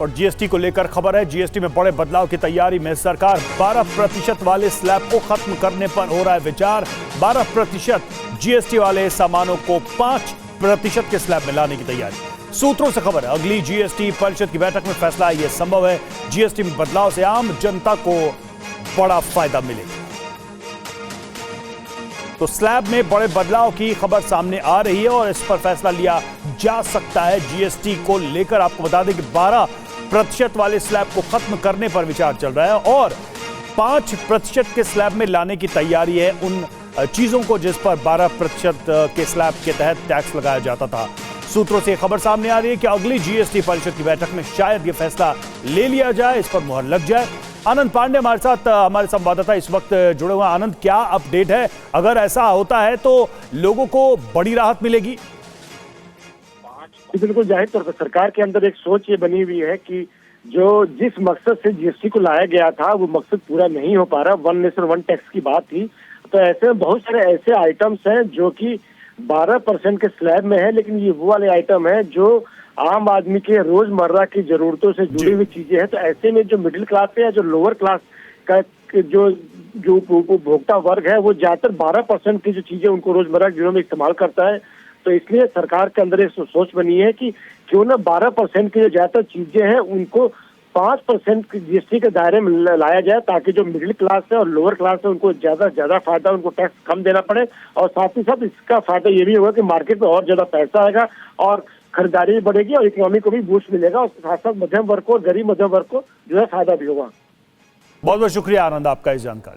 और जीएसटी को लेकर खबर है। जीएसटी में बड़े बदलाव की तैयारी में सरकार 12% वाले स्लैब को खत्म करने पर हो रहा है विचार। 12% जीएसटी वाले सामानों को 5% के स्लैब में लाने की तैयारी। सूत्रों से खबर है अगली जीएसटी परिषद की बैठक में फैसला यह संभव है। जीएसटी में बदलाव से आम जनता को बड़ा फायदा मिलेगा। तो स्लैब में बड़े बदलाव की खबर सामने आ रही है और इस पर फैसला लिया जा सकता है। जीएसटी को लेकर आपको बता दें कि 12% वाले स्लैब को खत्म करने पर विचार चल रहा है और 5% के स्लैब में लाने की तैयारी है उन चीजों को जिस पर 12% के स्लैब के तहत टैक्स लगाया जाता था। सूत्रों से खबर सामने आ रही है कि अगली जीएसटी परिषद की बैठक में शायद यह फैसला ले लिया जाए, इस पर मुहर लग जाए। आनंद पांडे हमारे साथ, हमारे संवाददाता इस वक्त जुड़े हुए। आनंद, क्या अपडेट है? अगर ऐसा होता है तो लोगों को बड़ी राहत मिलेगी? बिल्कुल, जाहिर तौर पर सरकार के अंदर एक सोच ये बनी हुई है कि जो जिस मकसद से जीएसटी को लाया गया था वो मकसद पूरा नहीं हो पा रहा। वन नेशन वन टैक्स की बात थी, तो ऐसे में बहुत सारे ऐसे आइटम्स हैं जो कि 12% के स्लैब में है, लेकिन ये वो वाले आइटम है जो आम आदमी के रोजमर्रा की जरूरतों से जुड़ी हुई चीजें हैं। तो ऐसे में जो मिडिल क्लास है या जो लोअर क्लास का जो उपभोक्ता वर्ग है वो ज्यादातर 12% की जो चीजें उनको रोजमर्रा के जीवन में इस्तेमाल करता है। तो इसलिए सरकार के अंदर एक सोच बनी है कि क्यों ना 12% की जो ज्यादातर चीजें हैं उनको 5% जीएसटी के दायरे में लाया जाए, ताकि जो मिडिल क्लास है और लोअर क्लास है उनको ज्यादा से ज्यादा फायदा, उनको टैक्स कम देना पड़े। और साथ ही साथ इसका फायदा ये भी होगा कि मार्केट में और ज्यादा पैसा आएगा और खरीदारी भी बढ़ेगी और इकोनॉमी को भी बूस्ट मिलेगा और साथ साथ मध्यम वर्ग को और गरीब मध्यम वर्ग को जो है फायदा भी होगा। बहुत बहुत शुक्रिया आनंद आपका इस जानकारी।